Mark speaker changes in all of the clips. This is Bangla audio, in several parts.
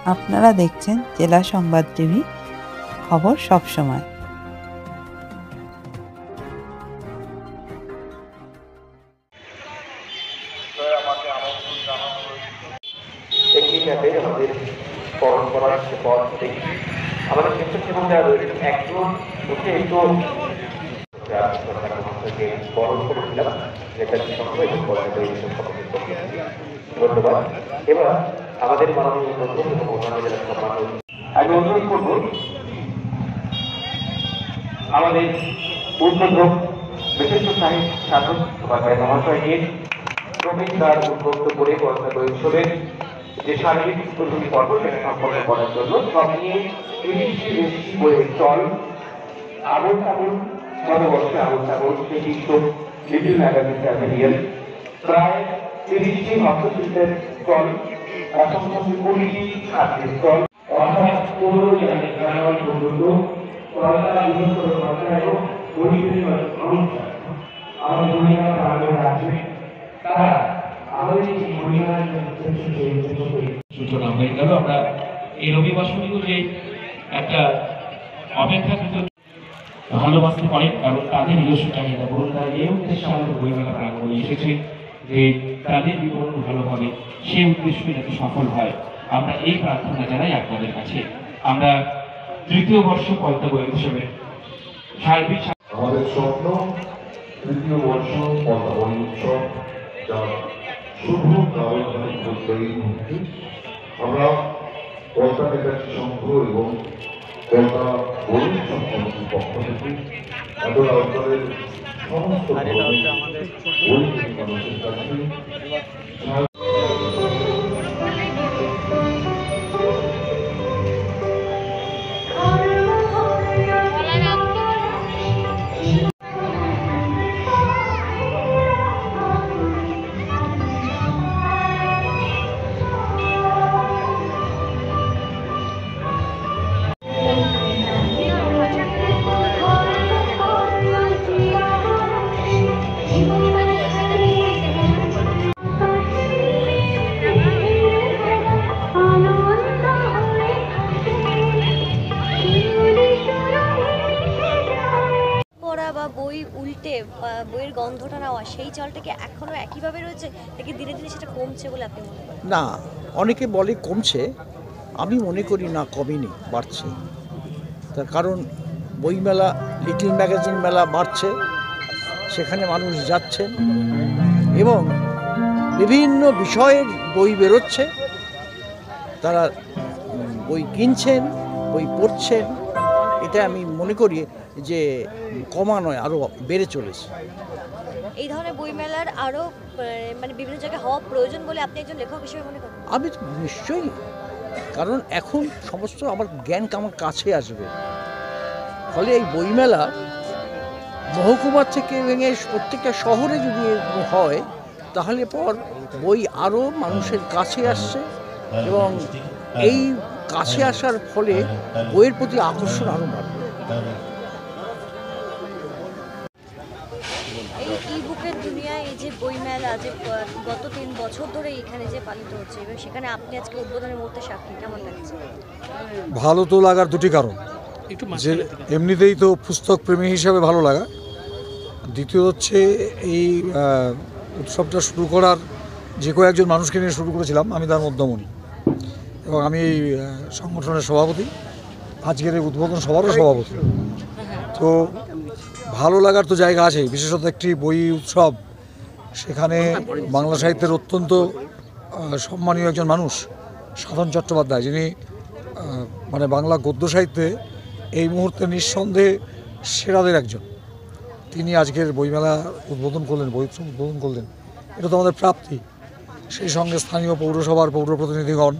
Speaker 1: আপনারা দেখছেন জেলা সংবাদ টিভি, খবর সব সময়।
Speaker 2: আমাদের পরম্পরার পর থেকে আমাদের স্বেচ্ছাসেবক যারা রয়েছেন একজন হচ্ছে একটু বরণ করেছিলাম, যেটা ধন্যবাদ। এবার আমাদের মাননীয় আমি অনুরোধ করব আমাদের উদ্বোধক বিশিষ্ট সাধক মহাশয়কে প্রবীণদার উদ্বুদ্ধ করে উৎসবের যে সার্বিক উদ্বোধনী পর্ব সেটা সম্পন্ন করার জন্য সব নিয়ে 30টি বেশি বইয়ের স্টল, আবুল তাবুল নববর্ষে আবুল তাবুল সেই বিশ্ব লিটিল ম্যাগাজিন চ্যাম্পিয়ন, প্রায় 30টি হস্তশিল্পের স্টল, অসংখ্য 20টি খাদ্যের স্টল, অর্থাৎ 15 জানুয়ারি পর্যন্ত কলকাতা বিশ্ববিদ্যালয় সরকার এবং পরিবেশ অনুষ্ঠান আমার ভূমিকা পালন রাখবে। তারা আমাদের এই ভূমিকার সূচনা হয়ে গেল। আমরা এই রবিবার শুরু যে একটা অপেক্ষাকৃত ভালোবাসতে পারেন, কারণ তাদের নিজস্ব চাহিদা বলুন, তারা এই উদ্দেশ্যে আমাদের বইমেলা প্রাঙ্গণে এসেছে যে তাদের বিবরণ ভালো হবে, সেই উদ্দেশ্যে যাতে সফল হয়। আমরা এই প্রার্থনা জানাই আপনাদের কাছে। আমরা তৃতীয় বর্ষ পদ্মা বই হিসেবে সার্বিক
Speaker 3: আমাদের স্বপ্ন তৃতীয় বর্ষ পদ্মা বই উৎসব, যা শুভ ধারাবাহিক করতে এই মুহূর্তে আমরা পদ্মা নেতাজি সংঘ এবং পদ্মা বই উৎসব কমিটির পক্ষ থেকে আদর অঞ্চলের সমস্ত বই মানুষের কাছে
Speaker 4: বই উল্টে বইয়ের গন্ধটা নেওয়া, সেই চলটাকে এখনো একইভাবে রয়েছে নাকি ধীরে ধীরে সেটা কমছে বলে আপনি মনে করেন?
Speaker 5: না, অনেকে বলে কমছে, আমি মনে করি না কমেনি, বাড়ছে। তার কারণ বইমেলা, লিটল ম্যাগাজিন মেলা বাড়ছে, সেখানে মানুষ যাচ্ছেন এবং বিভিন্ন বিষয়ের বই বেরোচ্ছে, তারা বই কিনছেন, বই পড়ছেন। এটা আমি মনে করি যে কমা নয়, আরও বেড়ে চলেছে।
Speaker 4: এই ধরনের বইমেলার আরও মানে বিভিন্ন জায়গায় হওয়া প্রয়োজন বলে আপনি একজন লেখক হিসেবে মনে করেন?
Speaker 5: আমি নিশ্চয়ই, কারণ এখন সমস্ত আমার জ্ঞান আমার কাছে আসবে। ফলে এই বইমেলা মহকুমার থেকে ভেঙে প্রত্যেকটা শহরে যদি হয়, তাহলে পর বই আরও মানুষের কাছে আসছে এবং এই কাছে আসার ফলে বইয়ের প্রতি আকর্ষণ আরও বাড়বে।
Speaker 4: এই ই-বুকের দুনিয়ায় এই যে বইমেলা যে গত 3 বছর ধরে এখানে যে পালিত হচ্ছে এবং সেখানে আপনি আজকে উদ্বোধনের মুহূর্তে সাক্ষী, কেমন লাগছে?
Speaker 6: ভালো তো লাগার দুটি কারণ, যে এমনিতেই তো পুস্তক প্রেমী হিসাবে ভালো লাগা, দ্বিতীয় হচ্ছে এই উৎসবটা শুরু করার যে কয়েকজন মানুষকে নিয়ে শুরু করেছিলাম, আমি তার মধ্যমণি এবং আমি এই সংগঠনের সভাপতি, আজকের এই উদ্বোধন সভারও সভাপতি। তো ভালো লাগার তো জায়গা আছে, বিশেষত একটি বই উৎসব, সেখানে বাংলা সাহিত্যের অত্যন্ত সম্মানীয় একজন মানুষ সাধন চট্টোপাধ্যায়, যিনি মানে বাংলা গদ্য সাহিত্যে এই মুহূর্তে নিঃসন্দেহে সেরাদের একজন, তিনি আজকের বইমেলা উদ্বোধন করলেন, বই উৎসব উদ্বোধন করলেন। এটা তো আমাদের প্রাপ্তি। সেই সঙ্গে স্থানীয় পৌরসভার পৌরপ্রতিনিধিগণ,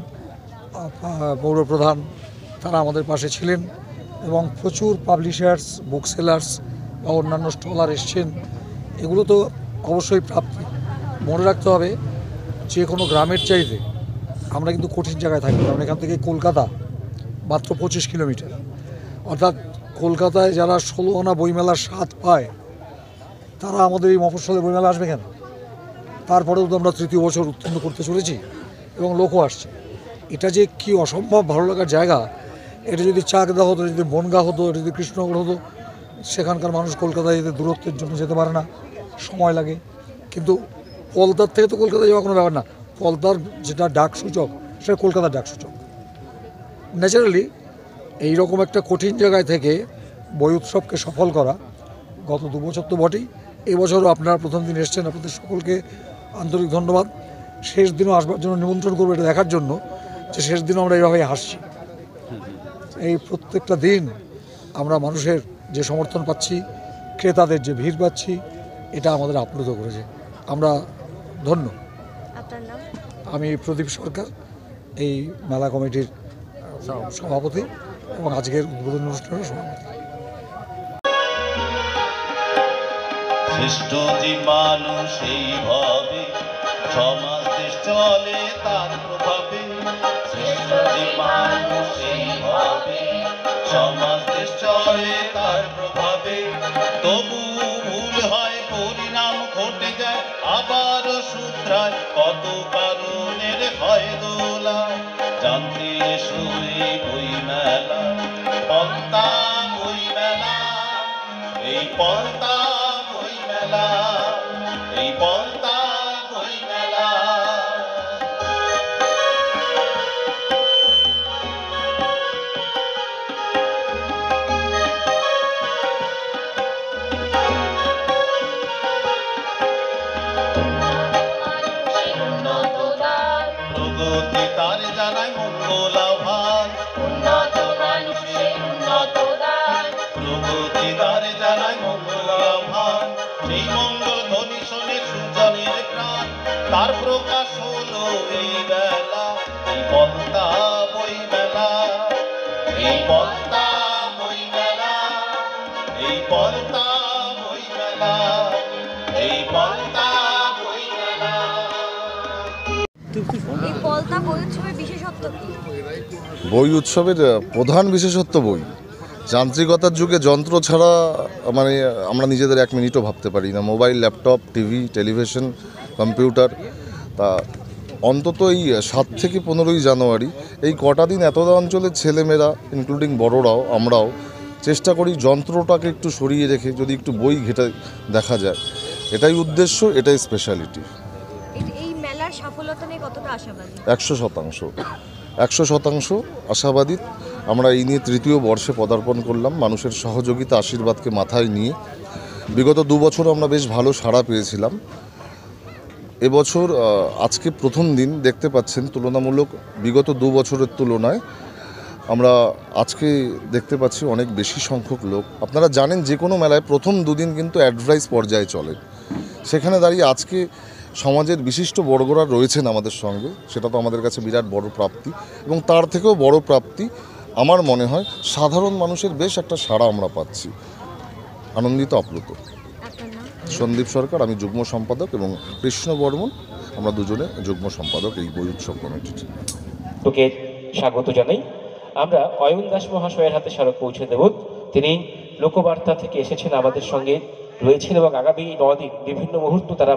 Speaker 6: পৌরপ্রধান, তারা আমাদের পাশে ছিলেন এবং প্রচুর পাবলিশার্স, বুক সেলার্স বা অন্যান্য স্টলার এসছেন। এগুলো তো অবশ্যই প্রাপ্তি। মনে রাখতে হবে, যে কোনো গ্রামের চাইতে আমরা কিন্তু কঠিন জায়গায় থাকি, কারণ এখান থেকে কলকাতা মাত্র 25 কিলোমিটার। অর্থাৎ কলকাতায় যারা 16 আনা বইমেলার স্বাদ পায়, তারা আমাদের এই মফস্বলে বইমেলা আসবে কেন? তারপরেও তো আমরা তৃতীয় বছর উত্তীর্ণ করতে চলেছি এবং লোকও আসছে। এটা যে কি অসম্ভব ভালো লাগার জায়গা, এটা যদি চাকদা হতো, যদি বনগাঁ হতো, এটা যদি কৃষ্ণনগর হতো, সেখানকার মানুষ কলকাতায় যেতে দূরত্বের জন্য যেতে পারে না, সময় লাগে। কিন্তু পলতার থেকে তো কলকাতা যাওয়া কোনো ব্যাপার না, পলতার যেটা ডাক সূচক সেটা কলকাতার ডাক সূচক। ন্যাচারালি এইরকম একটা কঠিন জায়গায় থেকে বই উৎসবকে সফল করা, গত 2 বছর তো বটেই, এবছরও আপনারা প্রথম দিন এসছেন, আপনাদের সকলকে আন্তরিক ধন্যবাদ। শেষ দিনও আসবার জন্য নিমন্ত্রণ করবো, এটা দেখার জন্য যে শেষ দিনও আমরা এইভাবেই হাসছি। এই প্রত্যেকটা দিন আমরা মানুষের যে সমর্থন পাচ্ছি, ক্রেতাদের যে ভিড় পাচ্ছি, এটা আমাদের আপ্লুত করেছে, আমরা ধন্য।
Speaker 4: আপনার নাম?
Speaker 6: আমি প্রদীপ সরকার, এই মেলা কমিটির সভাপতি এবং আজকের উদ্বোধনী অনুষ্ঠানের সভাপতি।
Speaker 7: শ্রেষ্ঠ যে মানুষ এইভাবে সমাজ দেশ চলে তার প্রভাবে, শ্রেষ্ঠ যে মানুষ এইভাবে সমাজ দেশ চলে তার প্রভাবে। তবু ভুল হয়, পরিণাম ঘটে যায়, আবার শুধরায়, কত কারণের হয় দোলা। জানতে এসো এই বই মেলা, পন্থা বই মেলা, এই পন্থা বই মেলা, এই পন্থা বই মেলা। প্রগতি তার জানায় মঙ্গল আহ্বান, প্রগতি তার জানায় মঙ্গল আহ্বান। সেই মঙ্গল ধ্বনি শোনে সুজনের প্রাণ, তার প্রকাশ হলো এই বেলা, এই পন্থা বই মেলা, এই পন্থা বই মেলা, এই পন্থা বই মেলা, এই পন্থা বই মেলা।
Speaker 4: এই পলতা বই উৎসবের বিশেষত্ব কি?
Speaker 8: বই উৎসবের প্রধান বিশেষত্ব বই। যান্ত্রিকতার যুগে যন্ত্র ছাড়া মানে আমরা নিজেদের 1 মিনিটও ভাবতে পারি না। Mobile, laptop, TV, television, computer, তা অন্তত এই 7 থেকে 15ই জানুয়ারি এই কটা দিন এত অঞ্চলের ছেলেমেয়েরা ইনক্লুডিং বড়রাও আমরাও চেষ্টা করি যন্ত্রটাকে একটু সরিয়ে রেখে যদি একটু বই ঘেঁটে দেখা যায়। এটাই উদ্দেশ্য, এটাই স্পেশালিটি।
Speaker 4: এই মেলার সাফল্যতা নিয়ে কতটা আশাবাদী?
Speaker 8: 100% আশাবাদী। আমরা এই নিয়ে 3য় বর্ষে পদার্পণ করলাম, মানুষের সহযোগিতা আশীর্বাদকে মাথায় নিয়ে। বিগত 2 বছর আমরা বেশ ভালো সাড়া পেয়েছিলাম। এবছর আজকে প্রথম দিন দেখতে পাচ্ছেন তুলনামূলক বিগত 2 বছরের তুলনায় আমরা আজকে দেখতে পাচ্ছি অনেক বেশি সংখ্যক লোক। আপনারা জানেন যে কোনো মেলায় প্রথম 2 দিন কিন্তু অ্যাডভার্টাইজ পর্যায়ে চলে। সেখানে দাঁড়িয়ে আজকে সমাজের বিশিষ্ট বর্গরা রয়েছেন আমাদের সঙ্গে, সেটা তো আমাদের কাছে বিরাট বড় প্রাপ্তি। এবং তার থেকেও বড় প্রাপ্তি আমার মনে হয় সাধারণ মানুষের বেশ একটা সাড়া আমরা পাচ্ছি। আনন্দিত, আপ্লুত।
Speaker 4: আপনার নাম?
Speaker 8: সন্দীপ সরকার, আমি যুগ্ম সম্পাদক, এবং কৃষ্ণ বর্মন, আমরা দুজনে যুগ্ম সম্পাদক এই বই উৎসব কমিটির।
Speaker 2: তোকে স্বাগত জানাই। আমরা অয়ন দাস মহাশয়ের হাতে স্মারক পৌঁছে দেব। তিনি লোকবার্তা থেকে এসেছেন, আমাদের সঙ্গে রয়েছেন এবং আগামী 9 দিন বিভিন্ন মুহূর্ত তারা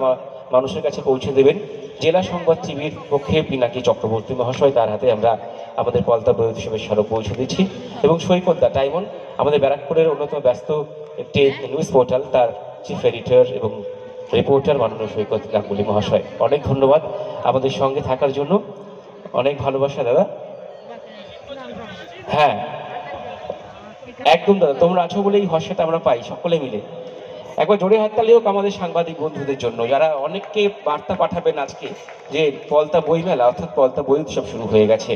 Speaker 2: মানুষের কাছে পৌঁছে দেবেন। জেলা সংবাদ টিভির পক্ষে পিনাকি চক্রবর্তী মহাশয়, তার হাতে আমরা আমাদের পলতা বই উৎসবের স্মারক পৌঁছে দিচ্ছি। এবং সৈকত দা টাইমন, আমাদের ব্যারাকপুরের অন্যতম ব্যস্ত একটি নিউজ পোর্টাল, তার চিফ এডিটর এবং রিপোর্টার মাননীয় সৈকত গাঙ্গুলি মহাশয়, অনেক ধন্যবাদ আমাদের সঙ্গে থাকার জন্য। অনেক ভালোবাসা দাদা। হ্যাঁ, একদম দাদা, তোমরা আছো বলেই হর্ষটা আমরা পাই সকলে মিলে। একবার জোরে হাততালি হোক আমাদের সাংবাদিক বন্ধুদের জন্য, যারা অনেককে বার্তা পাঠাবেন আজকে যে পলতা বই মেলা অর্থাৎ পলতা বই উৎসব শুরু হয়ে গেছে।